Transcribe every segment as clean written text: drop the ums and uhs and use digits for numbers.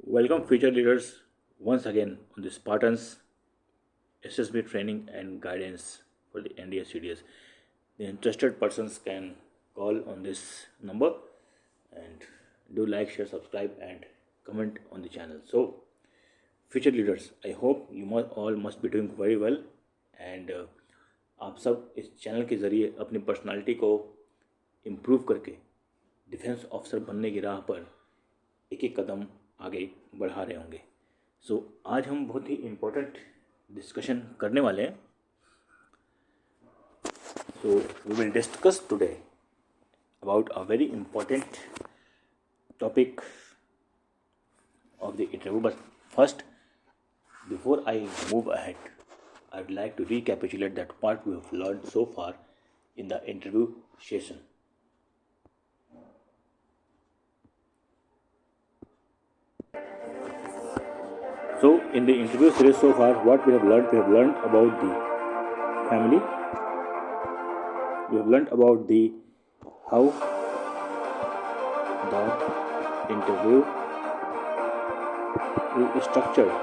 Welcome, future leaders, once again on the Spartans SSB training and guidance for the NDS CDS. The interested persons can call on this number and do like, share, subscribe, and comment on the channel. So, future leaders, I hope you all must be doing very well and आप सब इस channel के ज़रिए अपनी personality को improve करके defence officer बनने की राह पर एक एक कदम आगे बढ़ा रहे होंगे। सो आज हम बहुत ही इम्पोर्टेंट डिस्कशन करने वाले हैं। So we will discuss today about a very important topic of the interview. But first, before I move ahead, I would like to recapitulate that what we have learned so far in the interview session. So, in the interview series so far, what we have learned about the family. We have learned about the how the interview is structured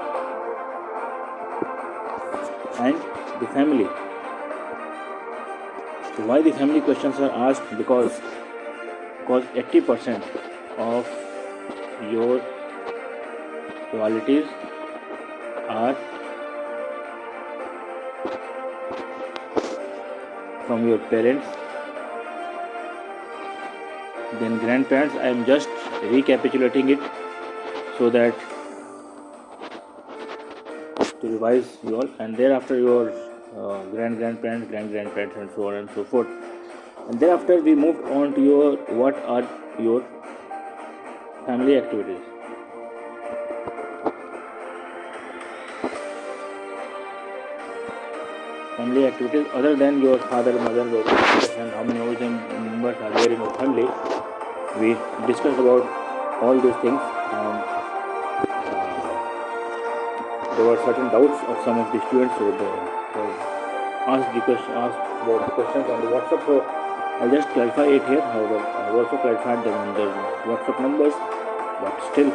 and the family. So why the family questions are asked? Because 80% of your qualities are from your parents, then grandparents. I am just recapitulating it so that to revise you all, and thereafter your grandparents, and so on and so forth. And thereafter we moved on to your what are your family activities. Family activities other than your father, mother, and how many of them members are there in your family. We discussed about all these things, and there were certain doubts of some of the students who asked about the questions on the WhatsApp. So I'll just clarify it here. However, I've also clarified them on the WhatsApp numbers, but still,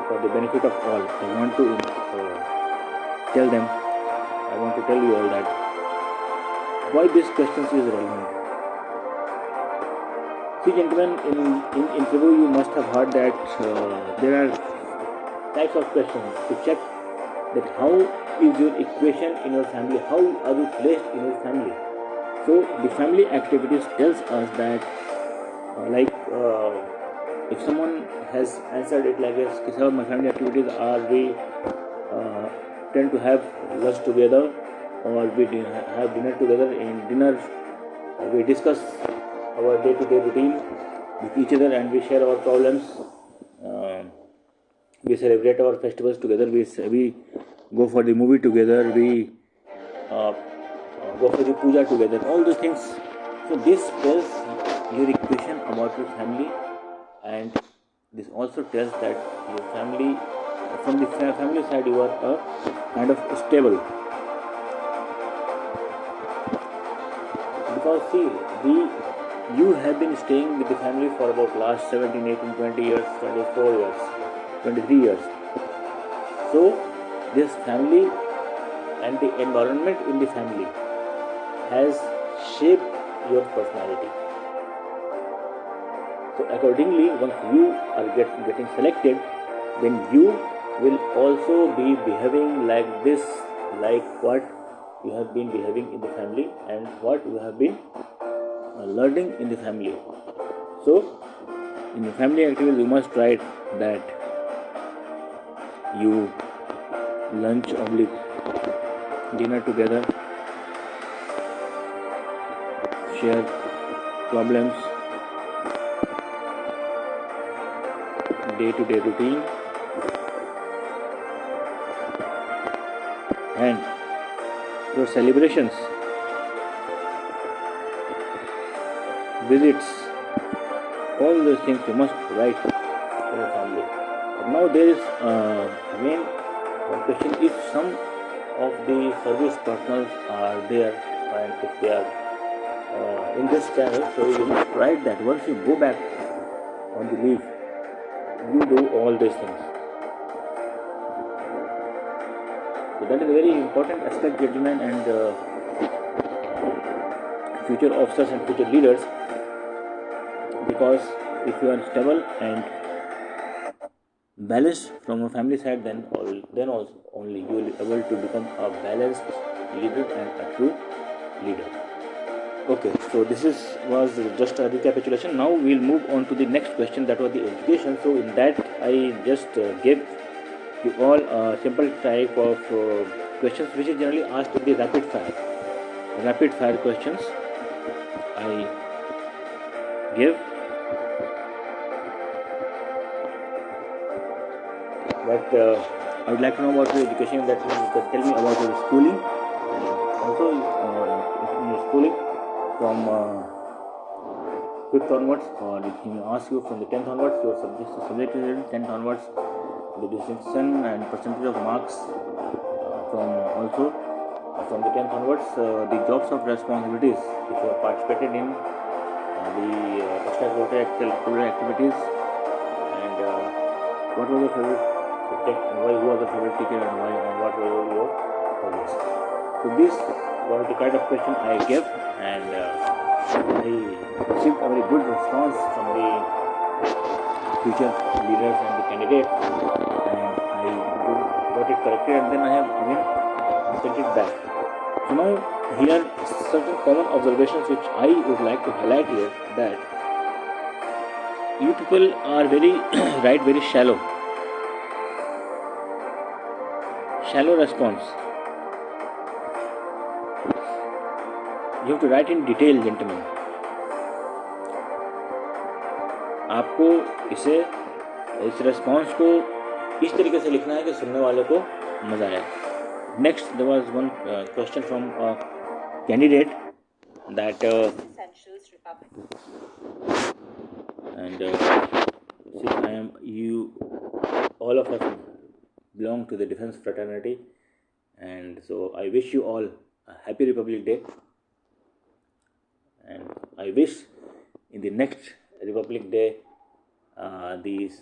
for the benefit of all, I want to tell them. I want to tell you all that why this question is relevant. See, gentlemen, in interview you must have heard that there are types of questions to check that how is your equation in your family, how are you placed in your family. So the family activities tells us that if someone has answered it like this, some of my family activities are we tend to have lunch together, or we have dinner together. In dinner we discuss our day-to-day routine with each other and we share our problems. We celebrate our festivals together, we go for the movie together, we go for the puja together, all those things. So this tells your equation about your family, and this also tells that your family, from the family side, you are a kind of stable. Because see, you have been staying with the family for about last 17, 18, 20 years, 24 years, 23 years. So this family and the environment in the family has shaped your personality. So accordingly, once you are getting selected, then you will also be behaving like this, like what you have been behaving in the family and what you have been learning in the family. So in the family activities you must try that you lunch oblique dinner together, share problems, day-to-day routine, and your celebrations, visits, all those things you must write for your family. But now there is main one question: if some of the service partners are there and if they are in this channel, so you must write that once you go back on the leave, you do all these things. that is a very important aspect, gentlemen, and future officers and future leaders, because if you are stable and balanced from a family side, then also only you will be able to become a balanced leader and a true leader. Okay, so this was just a recapitulation. Now we'll move on to the next question, that was the education. So in that I just gave you all a simple type of questions which is generally asked in the rapid fire questions I give. But I would like to know about your education, that you can tell me about your schooling, and also in your schooling from 5th onwards, or if he may ask you from the 10th onwards, your subject is 10th onwards, the distinction and percentage of marks from the 10th onwards, the jobs of responsibilities if you have participated in the extracurricular activities, and what was your favorite subject, and why, who was the favorite teacher, and why, and what were your hobbies. So this was the kind of question I gave, and I received a very good response from the future leaders and the candidates, and I got it corrected, and then I have again sent it back. So now here certain common observations which I would like to highlight here, that you people are very write very shallow response. You have to write in detail, gentlemen. आपको इस response को इस तरीके से लिखना है कि सुनने वाले को मजा आए. Next, there was one question from a candidate that and since all of us belong to the defense fraternity, and so I wish you all a happy Republic Day, and I wish in the next Republic Day these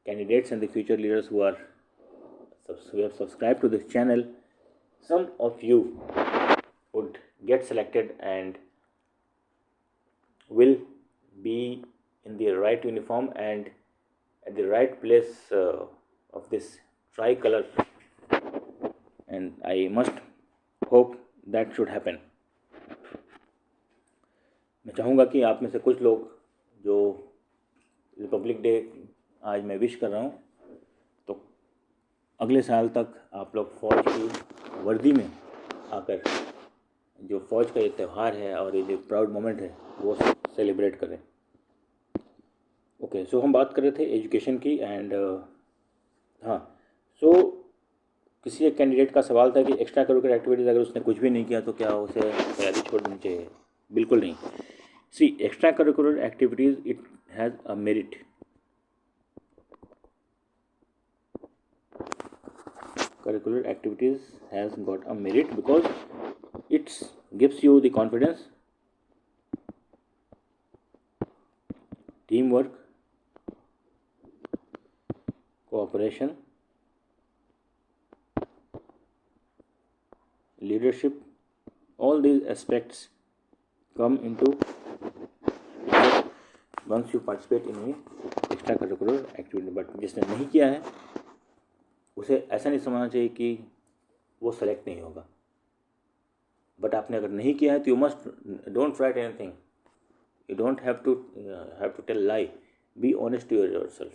candidates and the future leaders who have subscribed to this channel, some of you would get selected and will be in the right uniform and at the right place of this tricolor, and I must hope that should happen. मैं चाहूँगा कि आप में से कुछ लोग जो Republic day आज मैं विश कर रहा हूँ, तो अगले साल तक आप लोग फ़ौज की वर्दी में आकर जो फ़ौज का ये त्यौहार है और ये जो प्राउड मोमेंट है वो सेलिब्रेट करें. ओके, सो हम बात कर रहे थे एजुकेशन की, एंड सो किसी एक कैंडिडेट का सवाल था कि एक्स्ट्रा करिकुलर एक्टिविटीज़ अगर उसने कुछ भी नहीं किया तो क्या उसे तैयारी छोड़ देनी चाहिए. बिल्कुल नहीं. See, extra curricular activities it has a merit. Curricular activities has got a merit because it gives you the confidence, teamwork, cooperation, leadership. All these aspects come into once you participate in a extracurricular activity. But जिसने नहीं किया है उसे ऐसा नहीं समझना चाहिए कि वो सेलेक्ट नहीं होगा. बट आपने अगर नहीं किया है तो you must don't write anything. You don't have to tell lie. Be honest to yourself.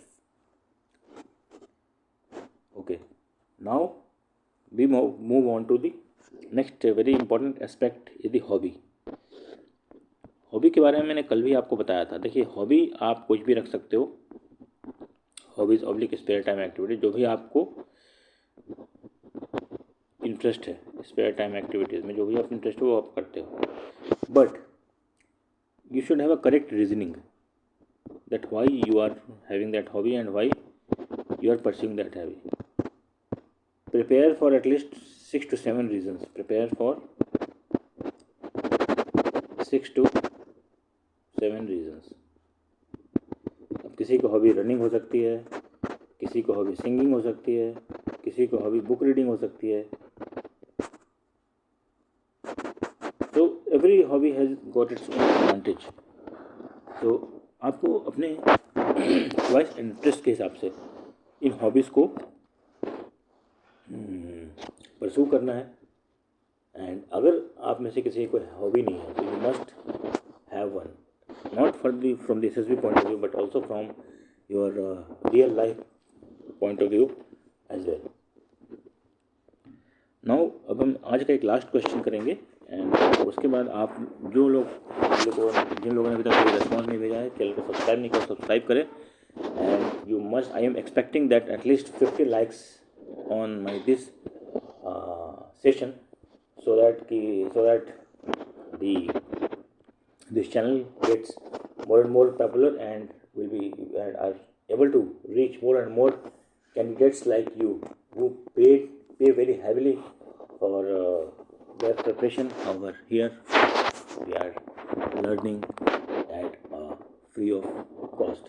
Okay, now we move on to the next very important aspect is the hobby. Hobby के बारे में मैंने कल भी आपको बताया था. देखिए, हॉबी आप कुछ भी रख सकते हो. Hobbies oblique spare time activity, जो भी आपको इंटरेस्ट है स्पेयर टाइम एक्टिविटीज़ में, जो भी आप इंटरेस्ट हो वो आप करते हो. But you should have a correct reasoning that why you are having that hobby and why you are pursuing that hobby. Prepare for at least 6 to 7 reasons. Prepare for 6 to 7 reasons. अब किसी को hobby running हो सकती है, किसी को hobby singing हो सकती है, किसी किसी को हॉबी बुक रीडिंग हो सकती है. So every hobby has got its own advantage. तो आपको अपने चॉइस इंटरेस्ट के हिसाब से इन हॉबीज़ को परस्यू करना है. एंड अगर आप में से किसी को हॉबी नहीं है तो you must have one, not from the SSB point of view but also from your real life point of view as well. Now अब हम आज का एक लास्ट क्वेश्चन करेंगे एंड उसके बाद आप जिन लोगों ने अभी तक कोई रिस्पॉन्स नहीं भेजा है, चैनल को सब्सक्राइब नहीं किया, सब्सक्राइब करें. And you must, I am expecting that at least 50 likes on my this session so that this channel gets more and more popular and are able to reach more and more candidates like you who pay very heavily for their preparation. Over here we are learning at free of cost.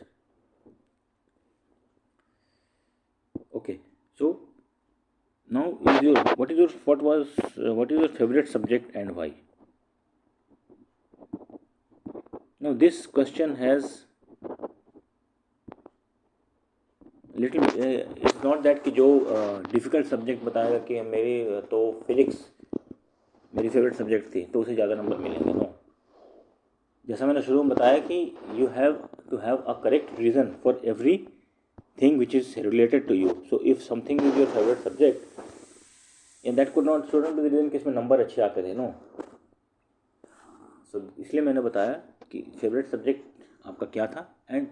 Okay, so now what is your favorite subject and why? Now this question has little, it's not that कि जो difficult subject बताएगा कि मेरी तो physics मेरी favourite subject थी तो उसे ज़्यादा नंबर मिलेंगे. नो, जैसा मैंने शुरू में बताया कि you have to have a correct reason for everything which is related to you. So if something is your favourite subject and that should not be the reason कि इसमें number अच्छे आते थे. नो, सो इसलिए मैंने बताया कि favourite subject आपका क्या था एंड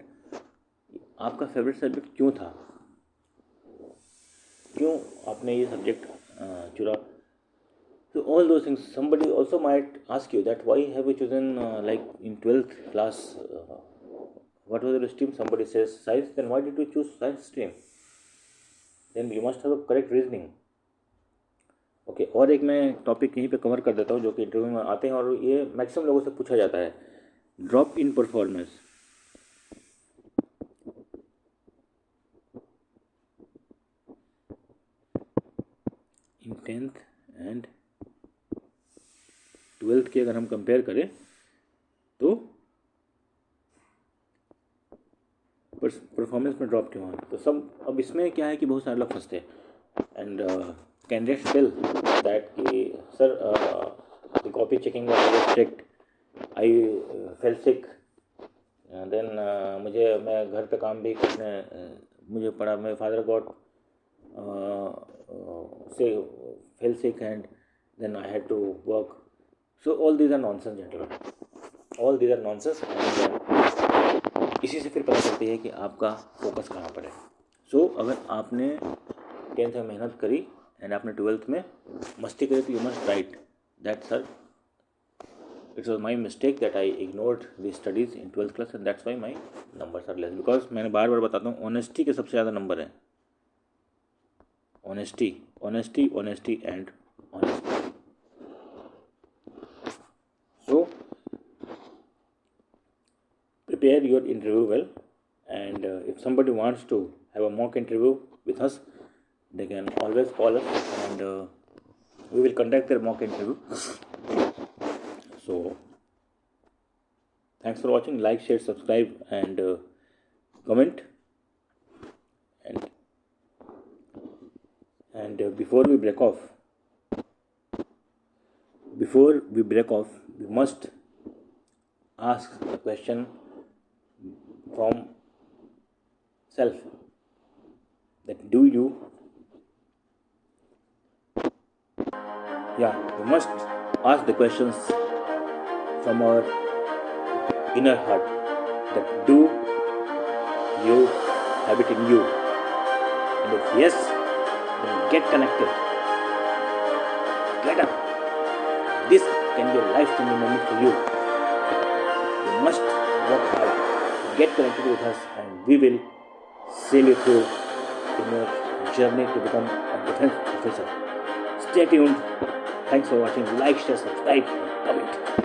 आपका फेवरेट सब्जेक्ट क्यों था, क्यों आपने ये सब्जेक्ट चुना. So all those things. Somebody also might ask you that why have you chosen like in 12th class what was your stream? Somebody says science, then why did you choose science stream? Then you must have a correct reasoning. Okay, और एक मैं topic यहीं पे cover कर देता हूँ जो कि इंटरव्यू में आते हैं और ये मैक्सिमम लोगों से पूछा जाता है. Drop in performance. In 10th and 12th की अगर हम कंपेयर करें तो परफॉर्मेंस में ड्रॉप क्यों है. तो सब अब इसमें क्या है कि बहुत सारे लोग फंसते हैं एंड कैंडिडेट्स टेल दैट कि sir the copy checking was checked, I fell sick, देन मैं घर पे काम भी करने मुझे पड़ा, my father got fell sick and then I had to work. So all these are nonsense, gentlemen. All these are nonsense. And इसी से फिर पता चलती है कि आपका फोकस कहाँ पर है. So अगर आपने 10th में मेहनत करी एंड आपने 12th में मस्ती करी तो you must write that sir, it was my mistake that I ignored the studies in 12th class and that's why my numbers are less. Because मैंने बार बार बताता हूँ ऑनेस्टी के सबसे ज़्यादा नंबर है. Honesty and honesty. So prepare your interview well, and if somebody wants to have a mock interview with us, they can always call us and we will conduct their mock interview. So thanks for watching. Like, share, subscribe and comment. And before we break off, we must ask a question from self, that do you, we must ask the questions from our inner heart, that do you have it in you, and if yes, then get connected, get up. This can be a life-changing moment for you. You must work hard, get connected with us, and we will sail you through in your journey to become a defense officer. Stay tuned. Thanks for watching. Like, share, subscribe, comment.